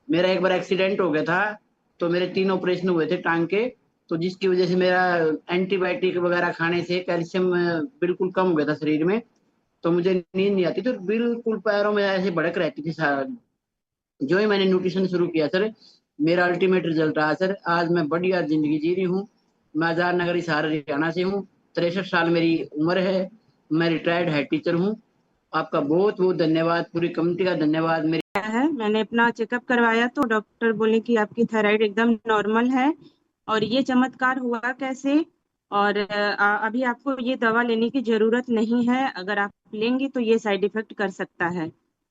मेरा एक बार एक्सीडेंट हो गया था तो मेरे 3 ऑपरेशन हुए थे टांग के, तो जिसकी वजह से मेरा एंटीबायोटिक वगैरह खाने से कैल्शियम बिल्कुल कम हो गया था शरीर में, तो मुझे नींद नहीं आती थी। तो बिल्कुल पैरों में ऐसे भड़क रहती थी सारा। जो ही मैंने न्यूट्रिशन शुरू किया सर, मेरा अल्टीमेट रिजल्ट रहा सर। आज मैं बढ़िया जिंदगी जी रही हूँ। मैं आजाद नगर हिसार हरियाणा से हूँ। 63 साल मेरी उम्र है। मैं रिटायर्ड हेड टीचर हूँ। आपका बहुत बहुत धन्यवाद, पूरी कमेटी का धन्यवाद। मेरी है मैंने अपना चेकअप करवाया तो डॉक्टर बोले कि आपकी थायराइड एकदम नॉर्मल है। और ये चमत्कार हुआ कैसे, और अभी आपको ये दवा लेने की जरूरत नहीं है। अगर आप लेंगे तो ये साइड इफेक्ट कर सकता है।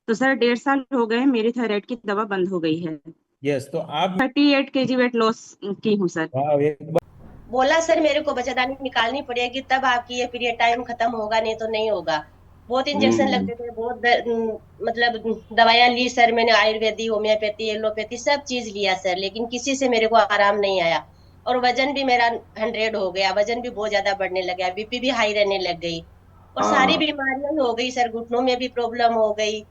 तो सर 1.5 साल हो गए मेरी थायराइड की दवा बंद हो गई है। यस, तो आप 38 kg वेट लॉस की हूँ सर। बोला सर मेरे को बच्चेदानी निकालनी पड़ेगी तब आपकी ये पीरियड टाइम खत्म होगा, नहीं तो नहीं होगा। बहुत इंजेक्शन लगते थे, बहुत मतलब दवाइयां ली सर मैंने, आयुर्वेदिक, होम्योपैथी, एलोपैथी सब चीज लिया सर, लेकिन किसी से मेरे को आराम नहीं आया। और वजन भी मेरा 100 हो गया, वजन भी बहुत ज्यादा बढ़ने लग गया, बीपी भी हाई रहने लग गई और सारी बीमारियां हो गई सर। घुटनों में भी प्रॉब्लम हो गई,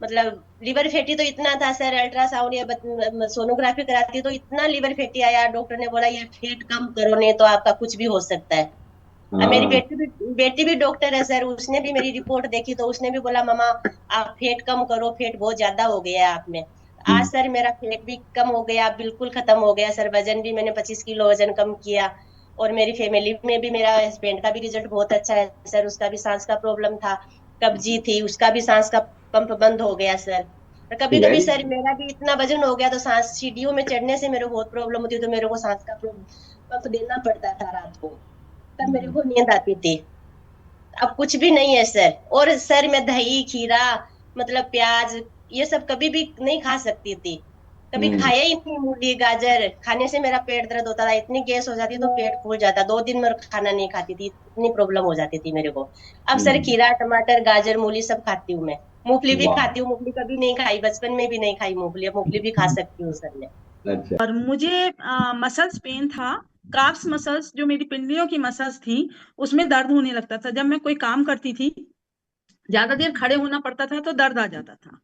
मतलब लिवर फैटी तो इतना था सर। अल्ट्रासाउंड या सोनोग्राफी कराती तो इतना लिवर फैटी आया, डॉक्टर ने बोला ये फैट कम करो नहीं तो आपका कुछ भी हो सकता है। मेरी बेटी भी डॉक्टर है सर, उसने भी मेरी रिपोर्ट देखी तो उसने भी बोला मामा आप फेट कम करो, फेट बहुत ज्यादा हो गया है आप में। आज सर मेरा फेट भी कम हो गया, बिल्कुल खत्म हो गया सर। वजन भी मैंने 25 किलो वजन कम किया। और मेरी फैमिली में भी मेरा हस्बैंड का भी रिजल्ट बहुत अच्छा है सर। उसका भी सांस का प्रॉब्लम था, कब्जी थी, उसका भी सांस का पंप बंद हो गया सर। और कभी कभी सर मेरा भी इतना वजन हो गया तो सांस सीढ़ियों में चढ़ने से मेरे को बहुत प्रॉब्लम होती, तो मेरे को सांस का पंप देना पड़ता था रात को, तब मेरे को नींद आती थी। अब कुछ भी नहीं है सर। और सर मैं दही, खीरा, मतलब प्याज ये सब कभी भी नहीं खा सकती थी, कभी खाया ही नहीं। मूली, गाजर खाने से मेरा पेट दर्द होता था, इतनी गैस हो जाती तो पेट फूल जाता। 2 दिन में खाना नहीं खाती थी, इतनी प्रॉब्लम हो जाती थी मेरे को। अब सर खीरा, टमाटर, गाजर, मूली सब खाती हूँ मैं। मूंगफली भी खाती हूँ, मूंगफली कभी नहीं खाई, बचपन में भी नहीं खाई मूंगफली, अब मूंगफली भी खा सकती हूँ सर मैं। और मुझे मसल्स पेन था, काफ्स मसल्स, जो मेरी पिंडलियों की मसल्स थी उसमें दर्द होने लगता था। जब मैं कोई काम करती थी, ज्यादा देर खड़े होना पड़ता था तो दर्द आ जाता था,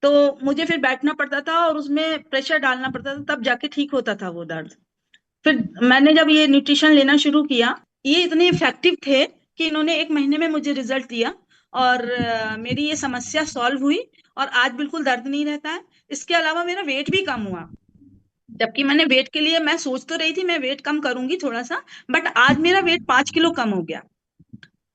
तो मुझे फिर बैठना पड़ता था और उसमें प्रेशर डालना पड़ता था, तब जाके ठीक होता था वो दर्द। फिर मैंने जब ये न्यूट्रिशन लेना शुरू किया, ये इतने इफेक्टिव थे कि इन्होंने 1 महीने में मुझे रिजल्ट दिया और मेरी ये समस्या सॉल्व हुई और आज बिल्कुल दर्द नहीं रहता है। इसके अलावा मेरा वेट भी कम हुआ, जबकि मैंने वेट के लिए मैं सोच तो रही थी मैं वेट कम करूंगी थोड़ा सा, बट आज मेरा वेट 5 किलो कम हो गया।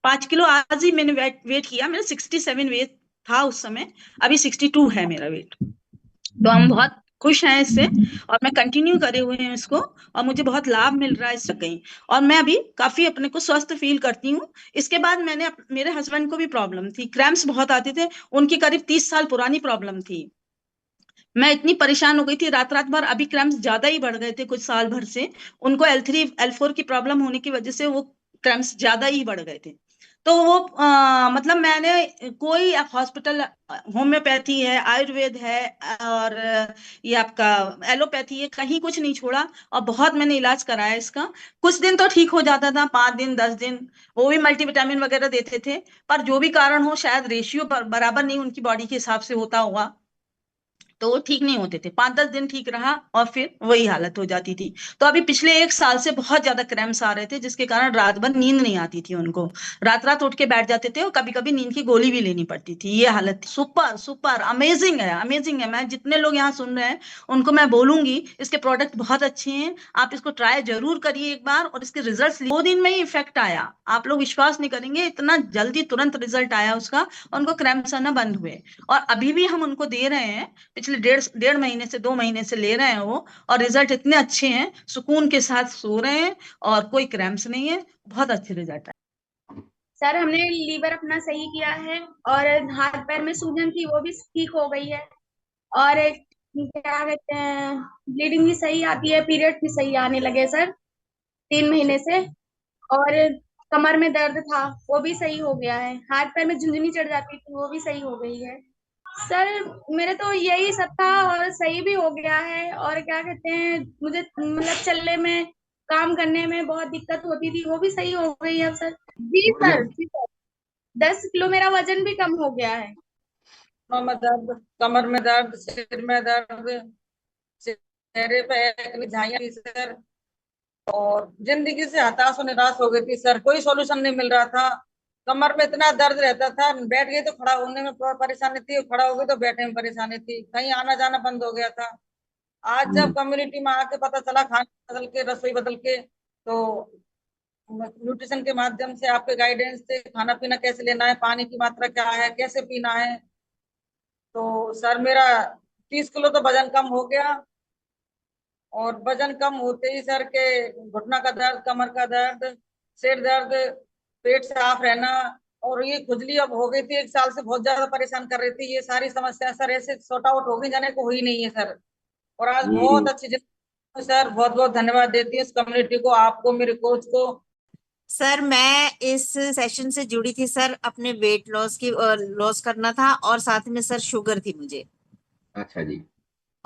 5 किलो आज ही मैंने वेट किया। मेरा 67 वेट था उस समय, अभी 62 है मेरा वेट। तो हम बहुत खुश हैं इससे और मैं कंटिन्यू करे हुए हैं इसको और मुझे बहुत लाभ मिल रहा है इससे कहीं, और मैं अभी काफी अपने को स्वस्थ फील करती हूँ। इसके बाद मैंने मेरे हस्बैंड को भी प्रॉब्लम थी, क्रैम्प्स बहुत आते थे, उनकी करीब 30 साल पुरानी प्रॉब्लम थी। मैं इतनी परेशान हो गई थी रात भर, अभी क्रैम्प्स ज्यादा ही बढ़ गए थे कुछ साल भर से। उनको L3 L4 की प्रॉब्लम होने की वजह से वो क्रैम्प्स ज्यादा ही बढ़ गए थे। तो वो मतलब मैंने कोई हॉस्पिटल, होम्योपैथी है, आयुर्वेद है और ये आपका एलोपैथी है, कहीं कुछ नहीं छोड़ा और बहुत मैंने इलाज कराया इसका। कुछ दिन तो ठीक हो जाता था, 5 दिन 10 दिन, वो भी मल्टीविटामिन वगैरह देते थे, पर जो भी कारण हो, शायद रेशियो बराबर नहीं उनकी बॉडी के हिसाब से होता होगा, तो वो ठीक नहीं होते थे, 5-10 दिन ठीक रहा और फिर वही हालत हो जाती थी। तो अभी पिछले 1 साल से बहुत ज्यादा क्रैम्प्स आ रहे थे, जिसके कारण रात भर नींद नहीं आती थी उनको, रात रात उठ के बैठ जाते थे और कभी कभी नींद की गोली भी लेनी पड़ती थी, ये हालत थी। सुपर सुपर अमेजिंग है, अमेजिंग है। मैं जितने लोग यहाँ सुन रहे हैं उनको मैं बोलूंगी इसके प्रोडक्ट बहुत अच्छे हैं, आप इसको ट्राई जरूर करिए एक बार, और इसके रिजल्ट 2 दिन में ही इफेक्ट आया, आप लोग विश्वास नहीं करेंगे, इतना जल्दी तुरंत रिजल्ट आया उसका, उनको क्रैम्प्स आना बंद हुए। और अभी भी हम उनको दे रहे हैं, पिछले डेढ़ महीने से 2 महीने से ले रहे हैं वो, और रिजल्ट इतने अच्छे हैं, सुकून के साथ सो रहे हैं और कोई क्रैम्प्स नहीं है, बहुत अच्छे रिजल्ट है। सर हमने लीवर अपना सही किया है और हाथ पैर में सूजन थी वो भी ठीक हो गई है, और क्या कहते हैं ब्लीडिंग भी सही आती है, पीरियड भी सही आने लगे सर 3 महीने से, और कमर में दर्द था वो भी सही हो गया है, हाथ पैर में झुंझुनी चढ़ जाती थी वो भी सही हो गई है सर। मेरे तो यही सब था और सही भी हो गया है, और क्या कहते हैं मुझे मतलब चलने में काम करने में बहुत दिक्कत होती थी वो भी सही हो गई है सर। जी सर, जी सर, 10 किलो मेरा वजन भी कम हो गया है। में दर्द, कमर में दर्द, सिर में दर्द, चेहरे पे एक्ने झाइयाँ थी सर, और जिंदगी से हताश और निराश हो गई थी सर, कोई सॉल्यूशन नहीं मिल रहा था। कमर में इतना दर्द रहता था, बैठ गई तो खड़ा होने में परेशानी थी, खड़ा हो गई तो बैठने में परेशानी थी, कहीं आना जाना बंद हो गया था। आज जब कम्युनिटी में आके पता चला, खाना बदल के, रसोई बदल के, तो न्यूट्रिशन के माध्यम से, आपके गाइडेंस से, खाना पीना कैसे लेना है, पानी की मात्रा क्या है, कैसे पीना है, तो सर मेरा 30 किलो तो वजन कम हो गया। और वजन कम होते ही सर के घुटना का दर्द, कमर का दर्द, सिर दर्द, पेट साफ रहना, और ये खुजली अब हो गई थी, 1 साल से बहुत ज्यादा परेशान कर रही थी, ये सारी समस्या सर ऐसे सॉर्ट आउट हो गई जाने को हुई नहीं है सर। और आज बहुत अच्छी सर, बहुत बहुत धन्यवाद देती है इस कम्युनिटी को, आपको, मेरे कोच को। सर मैं इस सेशन से जुड़ी थी सर, अपने वेट लॉस करना था, और साथ में सर शुगर थी मुझे। अच्छा जी।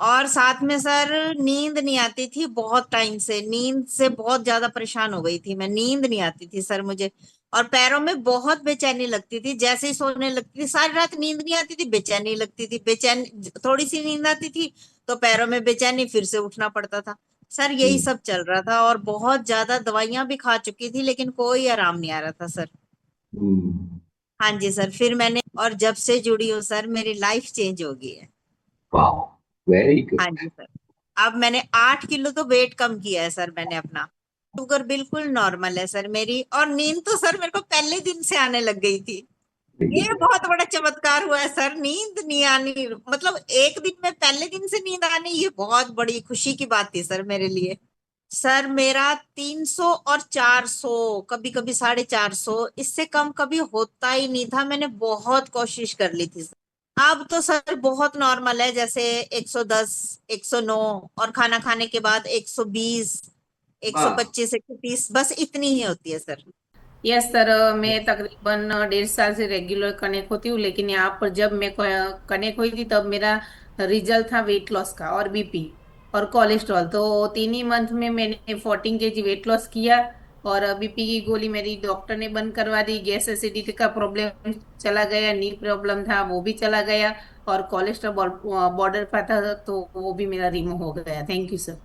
और साथ में सर नींद नहीं आती थी, बहुत टाइम से नींद से बहुत ज्यादा परेशान हो गई थी मैं, नींद नहीं आती थी सर मुझे, और पैरों में बहुत बेचैनी लगती थी, जैसे ही सोने लगती थी सारी रात नींद नहीं आती थी, बेचैनी लगती थी, बेचैनी थोड़ी सी नींद आती थी तो पैरों में बेचैनी, फिर से उठना पड़ता था सर, यही सब चल रहा था, और बहुत ज्यादा दवाइयां भी खा चुकी थी लेकिन कोई आराम नहीं आ रहा था सर। हाँ जी सर, फिर मैंने, और जब से जुड़ी हूँ सर मेरी लाइफ चेंज हो गई है। Very good. हाँ जी सर, अब मैंने 8 किलो तो वेट कम किया है सर मैंने अपना, शुगर बिल्कुल नॉर्मल है सर मेरी, और नींद तो सर मेरे को पहले दिन से आने लग गई थी, ये बहुत बड़ा चमत्कार हुआ है सर, नींद नहीं आनी, मतलब एक दिन में पहले दिन से नींद आनी, ये बहुत बड़ी खुशी की बात थी सर मेरे लिए। सर मेरा 300 और 400, कभी कभी 450, इससे कम कभी होता ही नहीं था, मैंने बहुत कोशिश कर ली थी सर। अब तो सर बहुत नॉर्मल है, जैसे 110, 109, और खाना खाने के बाद 120, 125, 130, बस इतनी ही होती है सर। यस सर, मैं तकरीबन 1.5 साल से रेगुलर कनेक्ट होती हूँ, लेकिन यहाँ पर जब मैं कनेक्ट हुई थी तब मेरा रिजल्ट था वेट लॉस का और बीपी और कोलेस्ट्रॉल, तो 3 ही मंथ में मैंने 14 kg वेट लॉस किया, और बीपी की गोली मेरी डॉक्टर ने बंद करवा दी, गैस एसिडिटी का प्रॉब्लम चला गया, नी प्रॉब्लम था वो भी चला गया, और कोलेस्ट्रॉल बॉर्डर पर था तो वो भी मेरा रिमूव हो गया। Thank you sir.